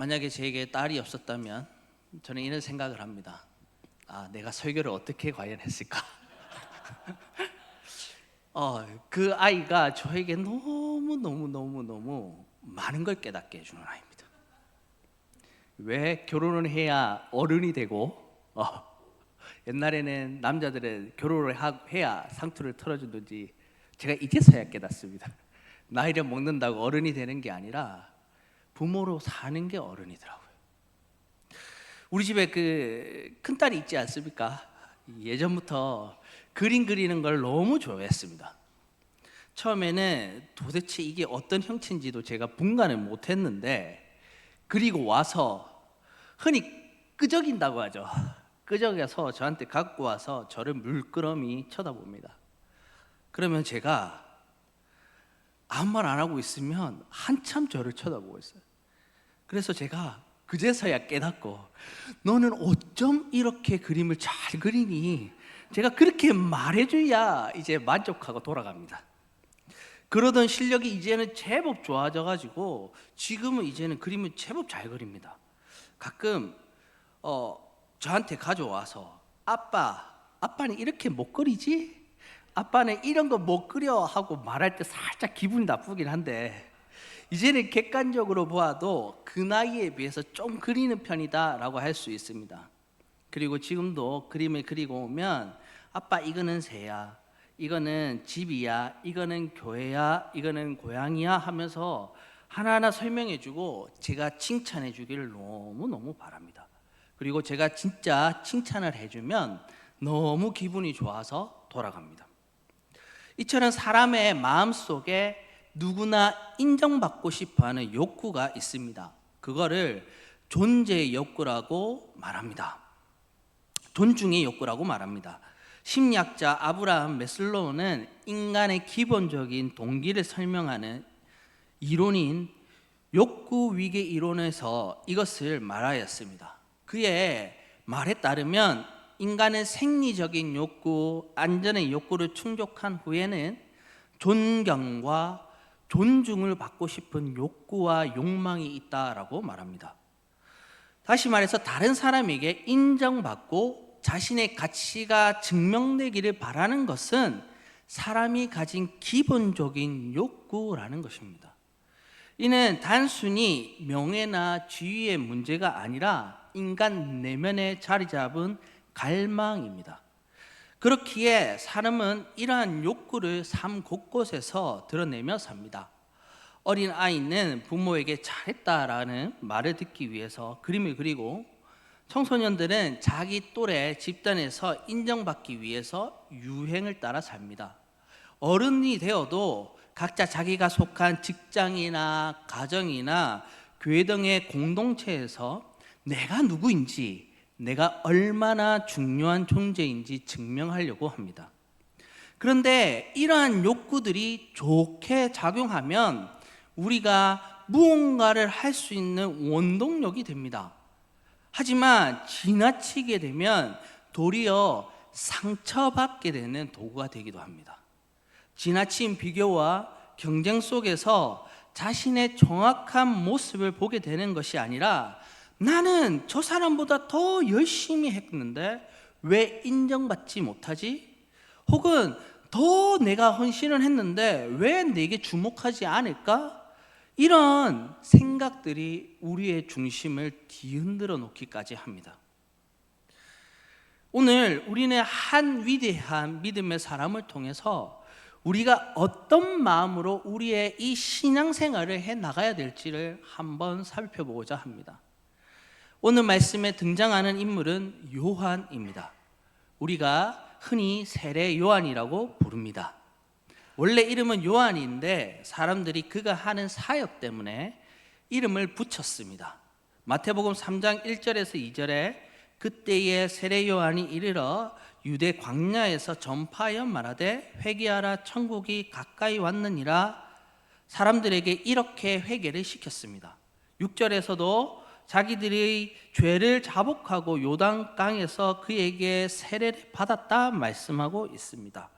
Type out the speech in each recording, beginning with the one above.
만약에 제게 딸이 없었다면 저는 이런 생각을 합니다. 내가 설교를 어떻게 과연 했을까? 그 아이가 저에게 너무 많은 걸 깨닫게 해주는 아이입니다. 왜 결혼을 해야 어른이 되고 옛날에는 남자들은 결혼을 해야 상투를 털어주든지 제가 이제서야 깨닫습니다. 나이를 먹는다고 어른이 되는 게 아니라 부모로 사는 게 어른이더라고요. 우리 집에 그 큰딸이 있지 않습니까? 예전부터 그림 그리는 걸 너무 좋아했습니다. 처음에는 도대체 이게 어떤 형체인지도 제가 분간을 못했는데, 그리고 와서 흔히 끄적인다고 하죠. 끄적여서 저한테 갖고 와서 저를 물끄러미 쳐다봅니다. 그러면 제가 아무 말 안 하고 있으면 한참 저를 쳐다보고 있어요. 그래서 제가 그제서야 깨닫고, 너는 어쩜 이렇게 그림을 잘 그리니? 제가 그렇게 말해줘야 이제 만족하고 돌아갑니다. 그러던 실력이 이제는 제법 좋아져가지고 지금은 이제는 그림을 제법 잘 그립니다. 가끔 저한테 가져와서 아빠는 이렇게 못 그리지? 아빠는 이런 거 못 그려 하고 말할 때 살짝 기분이 나쁘긴 한데, 이제는 객관적으로 보아도 그 나이에 비해서 좀 그리는 편이다 라고 할 수 있습니다. 그리고 지금도 그림을 그리고 오면 아빠 이거는 새야, 이거는 집이야, 이거는 교회야, 이거는 고향이야 하면서 하나하나 설명해 주고 제가 칭찬해 주기를 너무너무 바랍니다. 그리고 제가 진짜 칭찬을 해주면 너무 기분이 좋아서 돌아갑니다. 이처럼 사람의 마음속에 누구나 인정받고 싶어하는 욕구가 있습니다. 그거를 존재의 욕구라고 말합니다. 존중의 욕구라고 말합니다. 심리학자 아브라함 매슬로우는 인간의 기본적인 동기를 설명하는 이론인 욕구 위계 이론에서 이것을 말하였습니다. 그의 말에 따르면 인간은 생리적인 욕구, 안전의 욕구를 충족한 후에는 존경과 존중을 받고 싶은 욕구와 욕망이 있다라고 말합니다. 다시 말해서 다른 사람에게 인정받고 자신의 가치가 증명되기를 바라는 것은 사람이 가진 기본적인 욕구라는 것입니다. 이는 단순히 명예나 지위의 문제가 아니라 인간 내면에 자리 잡은 갈망입니다. 그렇기에 사람은 이러한 욕구를 삶 곳곳에서 드러내며 삽니다. 어린 아이는 부모에게 잘했다라는 말을 듣기 위해서 그림을 그리고, 청소년들은 자기 또래 집단에서 인정받기 위해서 유행을 따라 삽니다. 어른이 되어도 각자 자기가 속한 직장이나 가정이나 교회 등의 공동체에서 내가 누구인지, 내가 얼마나 중요한 존재인지 증명하려고 합니다. 그런데 이러한 욕구들이 좋게 작용하면 우리가 무언가를 할 수 있는 원동력이 됩니다. 하지만 지나치게 되면 도리어 상처받게 되는 도구가 되기도 합니다. 지나친 비교와 경쟁 속에서 자신의 정확한 모습을 보게 되는 것이 아니라, 나는 저 사람보다 더 열심히 했는데 왜 인정받지 못하지? 혹은 더 내가 헌신을 했는데 왜 내게 주목하지 않을까? 이런 생각들이 우리의 중심을 뒤흔들어 놓기까지 합니다. 오늘 우리는 한 위대한 믿음의 사람을 통해서 우리가 어떤 마음으로 우리의 이 신앙생활을 해 나가야 될지를 한번 살펴보고자 합니다. 오늘 말씀에 등장하는 인물은 요한입니다. 우리가 흔히 세례 요한이라고 부릅니다. 원래 이름은 요한인데 사람들이 그가 하는 사역 때문에 이름을 붙였습니다. 마태복음 3장 1절에서 2절에 그때에 세례 요한이 이르러 유대 광야에서 전파하여 말하되 회개하라 천국이 가까이 왔느니라, 사람들에게 이렇게 회개를 시켰습니다. 6절에서도 자기들의 죄를 자복하고 요단강에서 그에게 세례를 받았다 말씀하고 있습니다.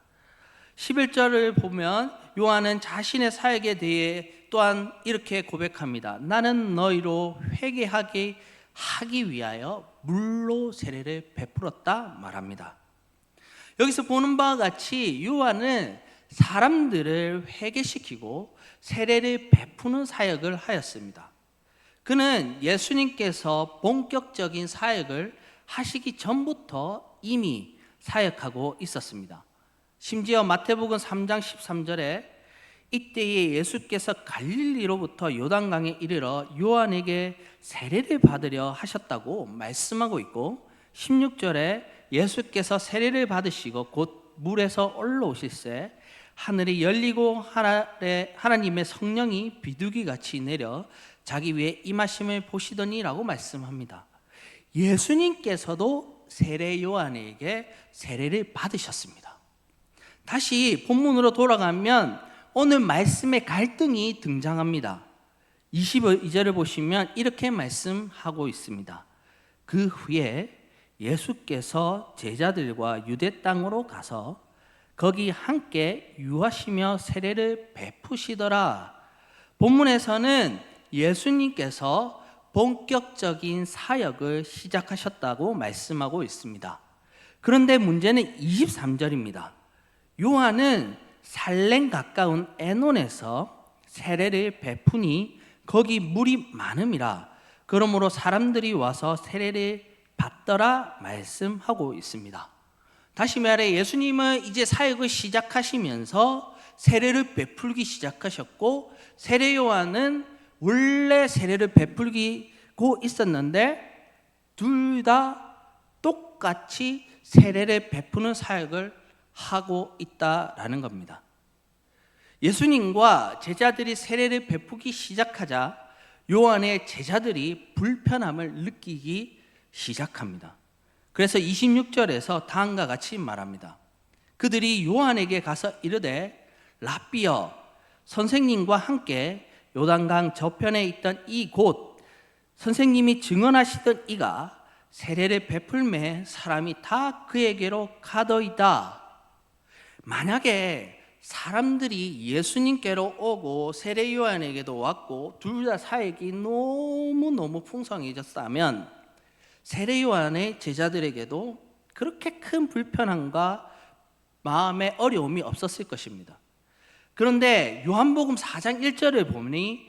11절을 보면 요한은 자신의 사역에 대해 또한 이렇게 고백합니다. 나는 너희로 회개하게 하기 위하여 물로 세례를 베풀었다 말합니다. 여기서 보는 바와 같이 요한은 사람들을 회개시키고 세례를 베푸는 사역을 하였습니다. 그는 예수님께서 본격적인 사역을 하시기 전부터 이미 사역하고 있었습니다. 심지어 마태복음 3장 13절에 이때에 예수께서 갈릴리로부터 요단강에 이르러 요한에게 세례를 받으려 하셨다고 말씀하고 있고, 16절에 예수께서 세례를 받으시고 곧 물에서 올라오실새 하늘이 열리고 하나님의 성령이 비둘기같이 내려 자기 위에 임하심을 보시더니라고 말씀합니다. 예수님께서도 세례 요한에게 세례를 받으셨습니다. 다시 본문으로 돌아가면 오늘 말씀에 갈등이 등장합니다. 22절을 보시면 이렇게 말씀하고 있습니다. 그 후에 예수께서 제자들과 유대 땅으로 가서 거기 함께 유하시며 세례를 베푸시더라. 본문에서는 예수님께서 본격적인 사역을 시작하셨다고 말씀하고 있습니다. 그런데 문제는 23절입니다. 요한은 살렘 가까운 에논에서 세례를 베푸니 거기 물이 많음이라. 그러므로 사람들이 와서 세례를 받더라 말씀하고 있습니다. 다시 말해 예수님은 이제 사역을 시작하시면서 세례를 베풀기 시작하셨고, 세례 요한은 원래 세례를 베풀고 있었는데 둘 다 똑같이 세례를 베푸는 사역을 하고 있다라는 겁니다. 예수님과 제자들이 세례를 베푸기 시작하자 요한의 제자들이 불편함을 느끼기 시작합니다. 그래서 26절에서 다음과 같이 말합니다. 그들이 요한에게 가서 이르되 랍비여, 선생님과 함께 요단강 저편에 있던 이곳 선생님이 증언하시던 이가 세례를 베풀매 사람이 다 그에게로 가더이다. 만약에 사람들이 예수님께로 오고 세례 요한에게도 왔고 둘 다 사역이 너무너무 풍성해졌다면 세례 요한의 제자들에게도 그렇게 큰 불편함과 마음의 어려움이 없었을 것입니다. 그런데 요한복음 4장 1절을 보니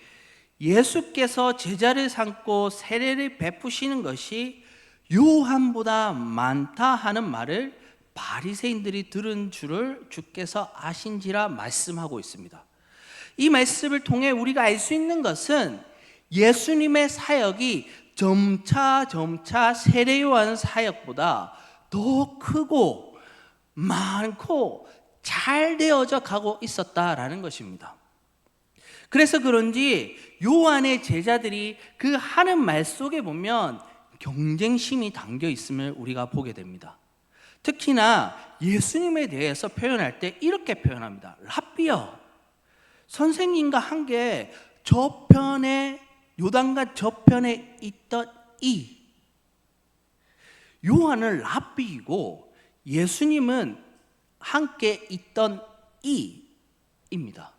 예수께서 제자를 삼고 세례를 베푸시는 것이 요한보다 많다 하는 말을 바리새인들이 들은 줄을 주께서 아신지라 말씀하고 있습니다. 이 말씀을 통해 우리가 알 수 있는 것은 예수님의 사역이 점차 세례 요한 사역보다 더 크고 많고 잘 되어져 가고 있었다라는 것입니다. 그래서 그런지 요한의 제자들이 그 하는 말 속에 보면 경쟁심이 담겨 있음을 우리가 보게 됩니다. 특히나 예수님에 대해서 표현할 때 이렇게 표현합니다. 랍비여, 선생님과 함께 저편에 요단강 저편에 있던 이. 요한은 랍비이고 예수님은 함께 있던 이입니다.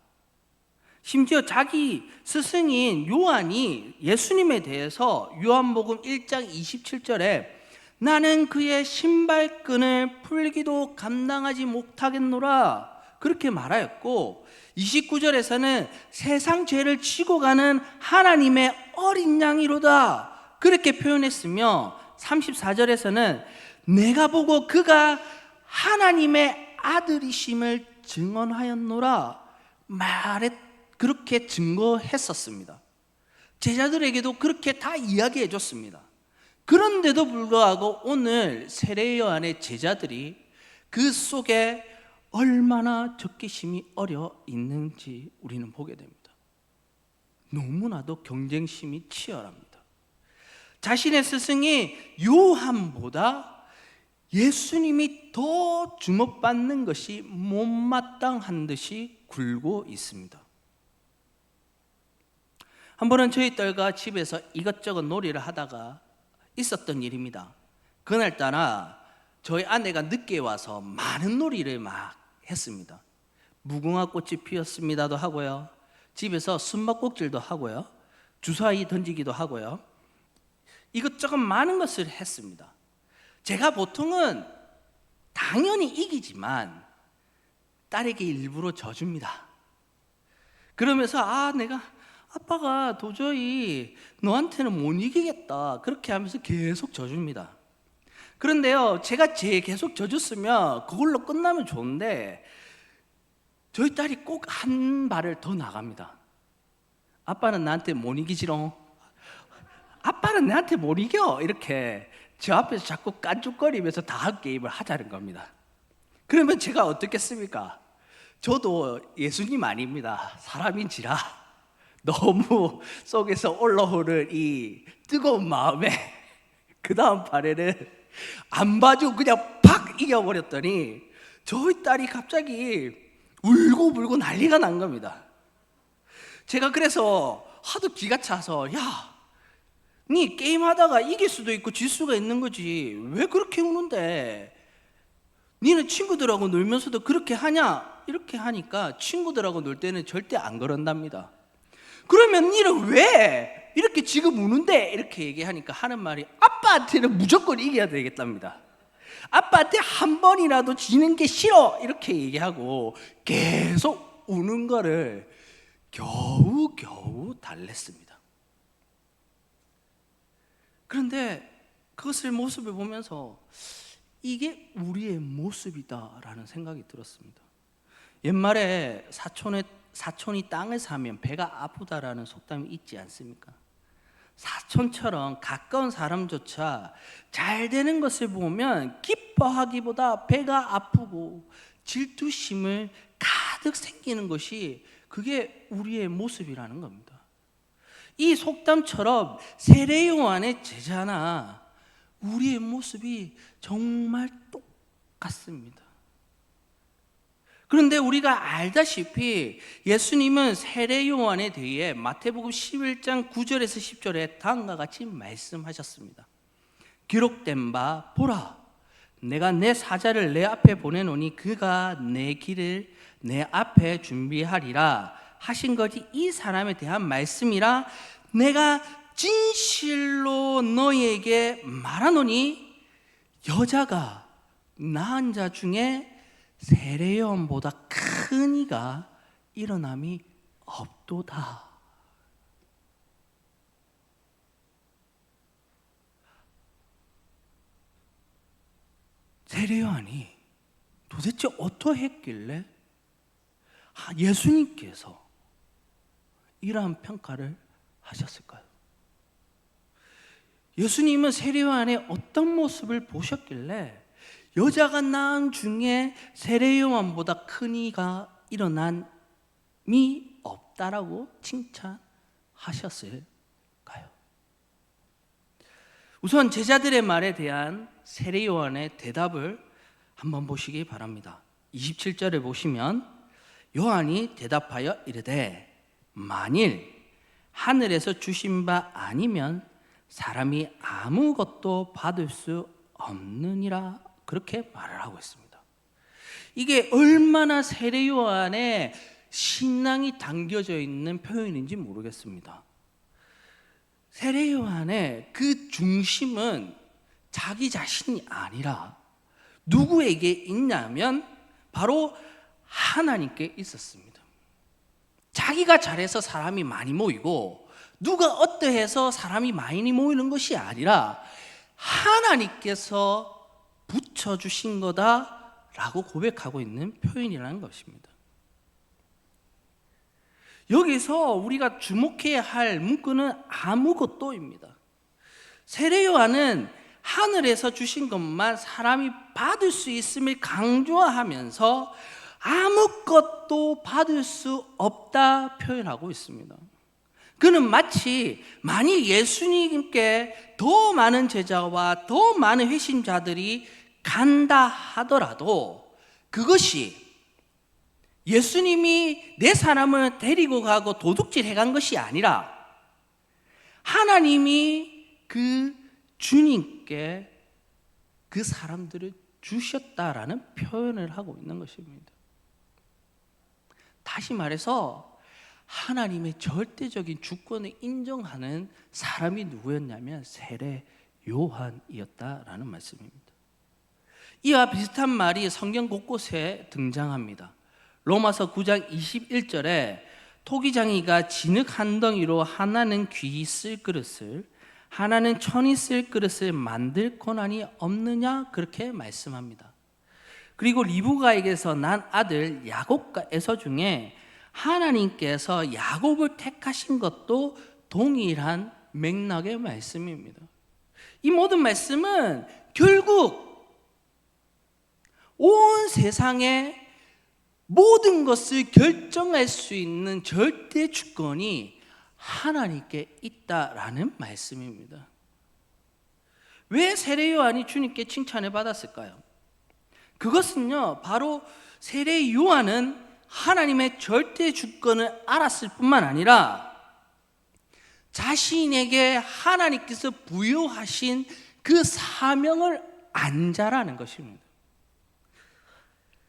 심지어 자기 스승인 요한이 예수님에 대해서 요한복음 1장 27절에 나는 그의 신발끈을 풀기도 감당하지 못하겠노라 그렇게 말하였고, 29절에서는 세상 죄를 지고 가는 하나님의 어린 양이로다 그렇게 표현했으며, 34절에서는 내가 보고 그가 하나님의 아들이심을 증언하였노라 그렇게 증거했었습니다. 제자들에게도 그렇게 다 이야기해 줬습니다. 그런데도 불구하고 오늘 세례 요한의 제자들이 그 속에 얼마나 적개심이 어려 있는지 우리는 보게 됩니다. 너무나도 경쟁심이 치열합니다. 자신의 스승이 요한보다 예수님이 더 주목받는 것이 못마땅한 듯이 굴고 있습니다. 한 번은 저희 딸과 집에서 이것저것 놀이를 하다가 있었던 일입니다. 그날따라 저희 아내가 늦게 와서 많은 놀이를 막 했습니다. 무궁화 꽃이 피었습니다도 하고요. 집에서 숨바꼭질도 하고요. 주사위 던지기도 하고요. 이것저것 많은 것을 했습니다. 제가 보통은 당연히 이기지만 딸에게 일부러 져줍니다. 그러면서 아빠가 도저히 너한테는 못 이기겠다 그렇게 하면서 계속 져줍니다. 그런데요, 제가 계속 져줬으면 그걸로 끝나면 좋은데 저희 딸이 꼭 한 발을 더 나갑니다. 아빠는 나한테 못 이기지롱, 아빠는 나한테 못 이겨, 이렇게 저 앞에서 자꾸 깐죽거리면서 다음 게임을 하자는 겁니다. 그러면 제가 어떻겠습니까? 저도 예수님 아닙니다. 사람인지라 너무 속에서 올라오는 이 뜨거운 마음에 그 다음 판에는 안 봐주고 그냥 팍 이겨버렸더니 저희 딸이 갑자기 울고 불고 난리가 난 겁니다. 제가 그래서 하도 기가 차서, 야, 니 게임하다가 이길 수도 있고 질 수가 있는 거지 왜 그렇게 우는데? 니는 친구들하고 놀면서도 그렇게 하냐? 이렇게 하니까 친구들하고 놀 때는 절대 안 그런답니다. 그러면 니는 왜 이렇게 지금 우는데? 이렇게 얘기하니까 하는 말이, 아빠한테는 무조건 이겨야 되겠답니다. 아빠한테 한 번이라도 지는 게 싫어, 이렇게 얘기하고 계속 우는 거를 겨우 달랬습니다. 그런데 그것을 모습을 보면서 이게 우리의 모습이다라는 생각이 들었습니다. 옛말에 사촌이 땅을 사면 배가 아프다라는 속담이 있지 않습니까? 사촌처럼 가까운 사람조차 잘 되는 것을 보면 기뻐하기보다 배가 아프고 질투심을 가득 생기는 것이, 그게 우리의 모습이라는 겁니다. 이 속담처럼 세례 요한의 제자나 우리의 모습이 정말 똑같습니다. 그런데 우리가 알다시피 예수님은 세례 요한에 대해 마태복음 11장 9절에서 10절에 다음과 같이 말씀하셨습니다. 기록된 바 보라, 내가 내 사자를 내 앞에 보내노니 그가 내 길을 내 앞에 준비하리라 하신 것이 이 사람에 대한 말씀이라. 내가 진실로 너희에게 말하노니 여자가 낳은 자 중에 세례 요한보다 큰 이가 일어남이 없도다. 세례 요한이 도대체 어떠했길래 예수님께서 이러한 평가를 하셨을까요? 예수님은 세례 요한의 어떤 모습을 보셨길래 여자가 낳은 중에 세례 요한보다 큰 이가 일어남이 없다라고 칭찬하셨을까요? 우선 제자들의 말에 대한 세례 요한의 대답을 한번 보시기 바랍니다. 27절을 보시면 요한이 대답하여 이르되 만일 하늘에서 주신 바 아니면 사람이 아무것도 받을 수 없느니라, 그렇게 말을 하고 있습니다. 이게 얼마나 세례 요한의 신앙이 담겨져 있는 표현인지 모르겠습니다. 세례 요한의 그 중심은 자기 자신이 아니라 누구에게 있냐면 바로 하나님께 있었습니다. 자기가 잘해서 사람이 많이 모이고 누가 어떠해서 사람이 많이 모이는 것이 아니라 하나님께서 붙여주신 거다라고 고백하고 있는 표현이라는 것입니다. 여기서 우리가 주목해야 할 문구는 아무것도입니다. 세례 요한은 하늘에서 주신 것만 사람이 받을 수 있음을 강조하면서 아무것도 받을 수 없다 표현하고 있습니다. 그는 마치 만일 예수님께 더 많은 제자와 더 많은 회심자들이 간다 하더라도 그것이 예수님이 내 사람을 데리고 가고 도둑질 해간 것이 아니라 하나님이 그 주님께 그 사람들을 주셨다라는 표현을 하고 있는 것입니다. 다시 말해서 하나님의 절대적인 주권을 인정하는 사람이 누구였냐면 세례 요한이었다라는 말씀입니다. 이와 비슷한 말이 성경 곳곳에 등장합니다. 로마서 9장 21절에 토기장이가 진흙 한 덩이로 하나는 귀히 쓸 그릇을 하나는 천이 쓸 그릇을 만들 권한이 없느냐 그렇게 말씀합니다. 그리고 리브가에게서 난 아들 야곱과 에서 중에 하나님께서 야곱을 택하신 것도 동일한 맥락의 말씀입니다. 이 모든 말씀은 결국 온 세상의 모든 것을 결정할 수 있는 절대 주권이 하나님께 있다라는 말씀입니다. 왜 세례 요한이 주님께 칭찬을 받았을까요? 그것은요, 바로 세례 요한은 하나님의 절대 주권을 알았을 뿐만 아니라 자신에게 하나님께서 부여하신 그 사명을 안 자라는 것입니다.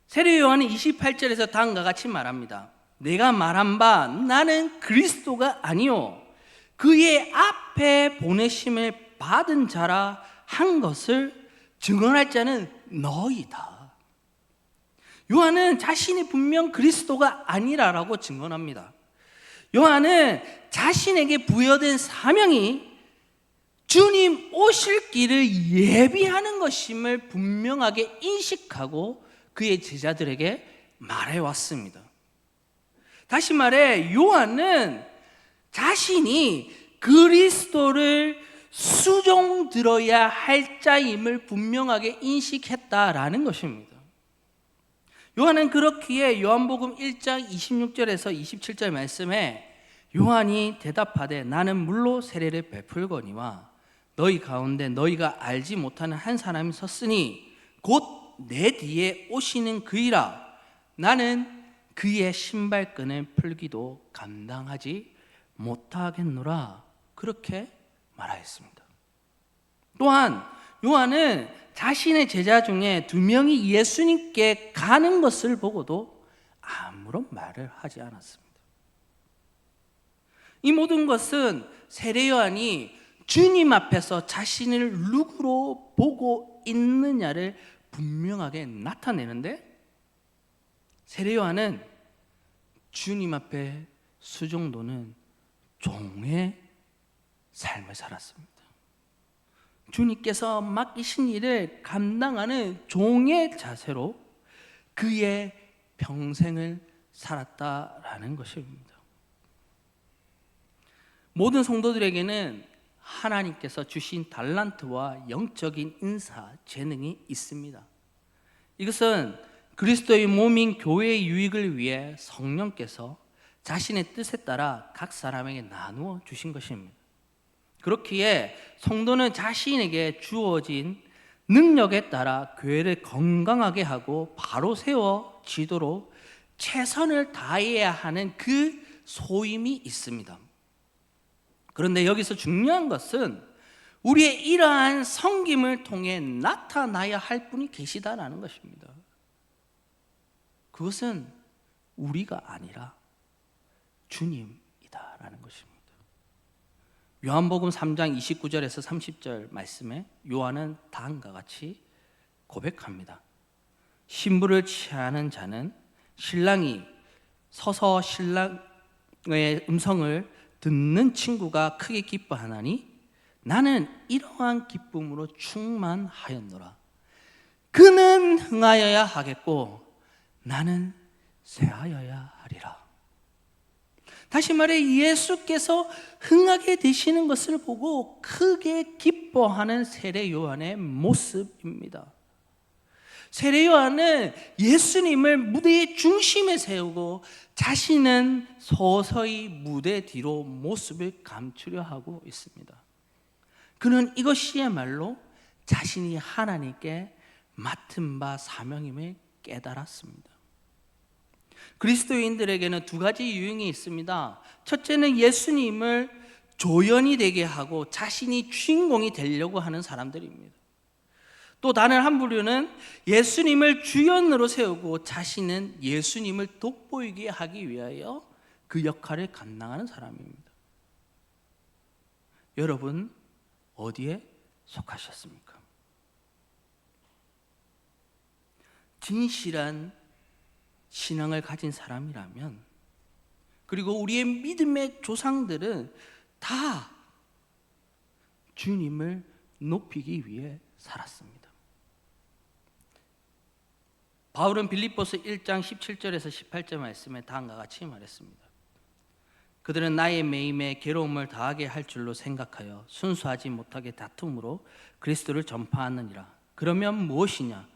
세례 요한은 28절에서 다음과 같이 말합니다. 내가 말한 바 나는 그리스도가 아니요 그의 앞에 보내심을 받은 자라 한 것을 증언할 자는 너희다. 요한은 자신이 분명 그리스도가 아니라라고 증언합니다. 요한은 자신에게 부여된 사명이 주님 오실 길을 예비하는 것임을 분명하게 인식하고 그의 제자들에게 말해왔습니다. 다시 말해 요한은 자신이 그리스도를 수종 들어야 할 자임을 분명하게 인식했다라는 것입니다. 요한은 그렇기에 요한복음 1장 26절에서 27절 말씀에 요한이 대답하되 나는 물로 세례를 베풀거니와 너희 가운데 너희가 알지 못하는 한 사람이 섰으니 곧 내 뒤에 오시는 그이라 나는 그의 신발끈을 풀기도 감당하지 못하겠노라 그렇게 말하였습니다. 또한 요한은 자신의 제자 중에 2명이 예수님께 가는 것을 보고도 아무런 말을 하지 않았습니다. 이 모든 것은 세례 요한이 주님 앞에서 자신을 누구로 보고 있느냐를 분명하게 나타내는데 세례 요한은 주님 앞에 수종도는 종의 삶을 살았습니다. 주님께서 맡기신 일을 감당하는 종의 자세로 그의 평생을 살았다라는 것입니다. 모든 성도들에게는 하나님께서 주신 달란트와 영적인 인사, 재능이 있습니다. 이것은 그리스도의 몸인 교회의 유익을 위해 성령께서 자신의 뜻에 따라 각 사람에게 나누어 주신 것입니다. 그렇기에 성도는 자신에게 주어진 능력에 따라 교회를 건강하게 하고 바로 세워 지도록 최선을 다해야 하는 그 소임이 있습니다. 그런데 여기서 중요한 것은 우리의 이러한 섬김을 통해 나타나야 할 분이 계시다라는 것입니다. 그것은 우리가 아니라 주님이다라는 것입니다. 요한복음 3장 29절에서 30절 말씀에 요한은 다음과 같이 고백합니다. 신부를 취하는 자는 신랑이 서서 신랑의 음성을 듣는 친구가 크게 기뻐하나니 나는 이러한 기쁨으로 충만하였노라. 그는 흥하여야 하겠고 나는 쇠하여야 하리라. 다시 말해 예수께서 흥하게 되시는 것을 보고 크게 기뻐하는 세례 요한의 모습입니다. 세례 요한은 예수님을 무대의 중심에 세우고 자신은 서서히 무대 뒤로 모습을 감추려 하고 있습니다. 그는 이것이야말로 자신이 하나님께 맡은 바 사명임을 깨달았습니다. 그리스도인들에게는 두 가지 유형이 있습니다. 첫째는 예수님을 조연이 되게 하고 자신이 주인공이 되려고 하는 사람들입니다. 또 다른 한 부류는 예수님을 주연으로 세우고 자신은 예수님을 돋보이게 하기 위하여 그 역할을 감당하는 사람입니다. 여러분 어디에 속하셨습니까? 진실한 신앙을 가진 사람이라면, 그리고 우리의 믿음의 조상들은 다 주님을 높이기 위해 살았습니다. 바울은 빌립보서 1장 17절에서 18절 말씀에 다음과 같이 말했습니다. 그들은 나의 매임에 괴로움을 더하게 할 줄로 생각하여 순수하지 못하게 다툼으로 그리스도를 전파하느니라. 그러면 무엇이냐?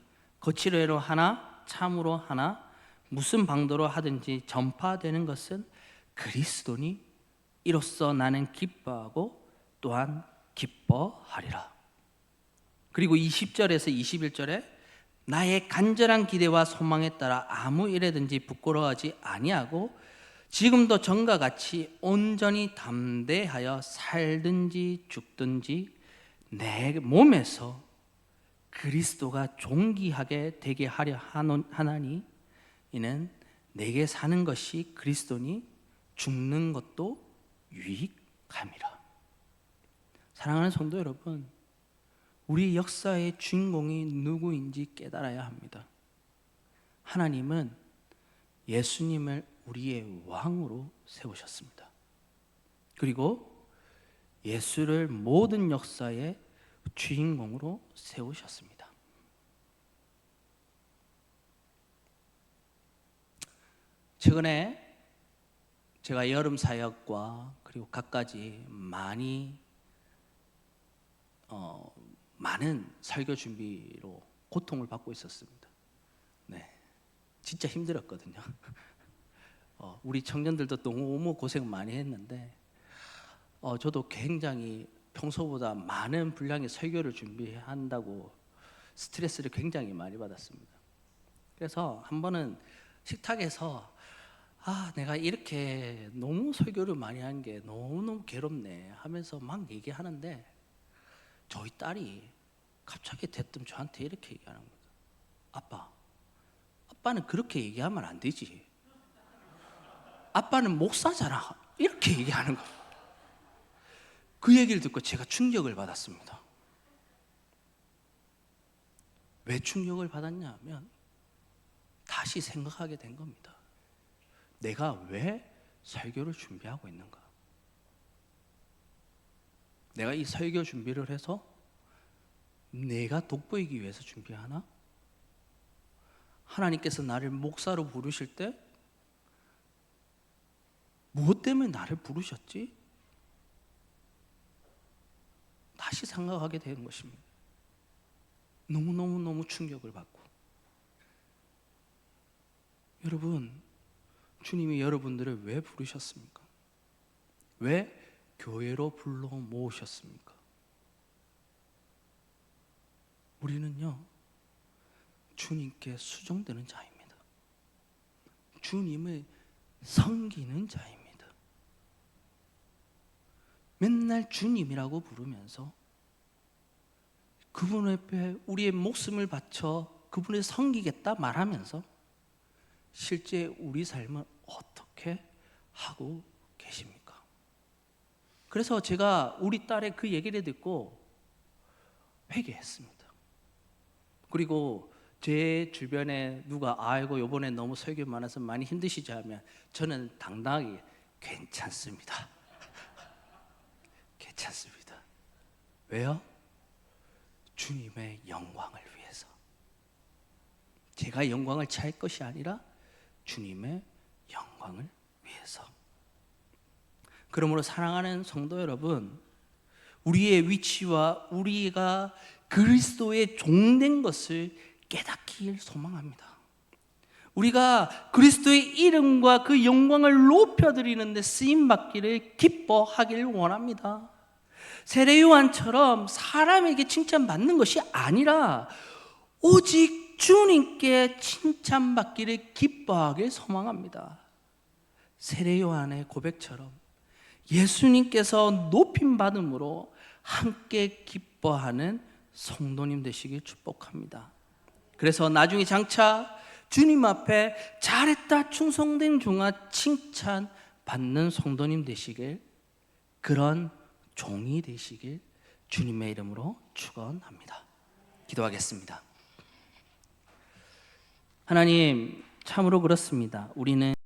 거칠어로 하나 참으로 하나 무슨 방도로 하든지 전파되는 것은 그리스도니 이로써 나는 기뻐하고 또한 기뻐하리라. 그리고 20절에서 21절에 나의 간절한 기대와 소망에 따라 아무 일에든지 부끄러워하지 아니하고 지금도 전과 같이 온전히 담대하여 살든지 죽든지 내 몸에서 그리스도가 존귀하게 되게 하려 하나니 이는 내게 사는 것이 그리스도니 죽는 것도 유익함이라. 사랑하는 성도 여러분, 우리 역사의 주인공이 누구인지 깨달아야 합니다. 하나님은 예수님을 우리의 왕으로 세우셨습니다. 그리고 예수를 모든 역사의 주인공으로 세우셨습니다. 최근에 제가 여름 사역과 그리고 갖가지 많은 설교 준비로 고통을 받고 있었습니다. 네, 진짜 힘들었거든요. 우리 청년들도 너무 고생 많이 했는데 저도 굉장히 평소보다 많은 분량의 설교를 준비한다고 스트레스를 굉장히 많이 받았습니다. 그래서 한 번은 식탁에서 내가 이렇게 너무 설교를 많이 한 게 너무너무 괴롭네 하면서 막 얘기하는데 저희 딸이 갑자기 대뜸 저한테 이렇게 얘기하는 겁니다. 아빠는 그렇게 얘기하면 안 되지. 아빠는 목사잖아. 이렇게 얘기하는 거예요. 그 얘기를 듣고 제가 충격을 받았습니다. 왜 충격을 받았냐 하면 다시 생각하게 된 겁니다. 내가 왜 설교를 준비하고 있는가? 내가 이 설교 준비를 해서 내가 돋보이기 위해서 준비하나? 하나님께서 나를 목사로 부르실 때 무엇 때문에 나를 부르셨지? 다시 생각하게 되는 것입니다. 너무 충격을 받고. 여러분, 주님이 여러분들을 왜 부르셨습니까? 왜 교회로 불러 모으셨습니까? 우리는요, 주님께 수종되는 자입니다. 주님을 섬기는 자입니다. 맨날 주님이라고 부르면서 그분 앞에 우리의 목숨을 바쳐 그분을 섬기겠다 말하면서 실제 우리 삶을 어떻게 하고 계십니까? 그래서 제가 우리 딸의 그 얘기를 듣고 회개했습니다. 그리고 제 주변에 누가 아이고 이번에 너무 설교 많아서 많이 힘드시지 하면 저는 당당하게 괜찮습니다. 괜찮습니다. 왜요? 주님의 영광을 위해서. 제가 영광을 취할 것이 아니라 주님의 영광을 위해서. 그러므로 사랑하는 성도 여러분, 우리의 위치와 우리가 그리스도의 종된 것을 깨닫기를 소망합니다. 우리가 그리스도의 이름과 그 영광을 높여드리는 데 쓰임받기를 기뻐하기를 원합니다. 세례 요한처럼 사람에게 칭찬받는 것이 아니라 오직 주님께 칭찬받기를 기뻐하길 소망합니다. 세례 요한의 고백처럼 예수님께서 높임받음으로 함께 기뻐하는 성도님 되시길 축복합니다. 그래서 나중에 장차 주님 앞에 잘했다 충성된 종아 칭찬 받는 성도님 되시길, 그런 종이 되시길 주님의 이름으로 축원합니다. 기도하겠습니다. 하나님, 참으로 그렇습니다. 우리는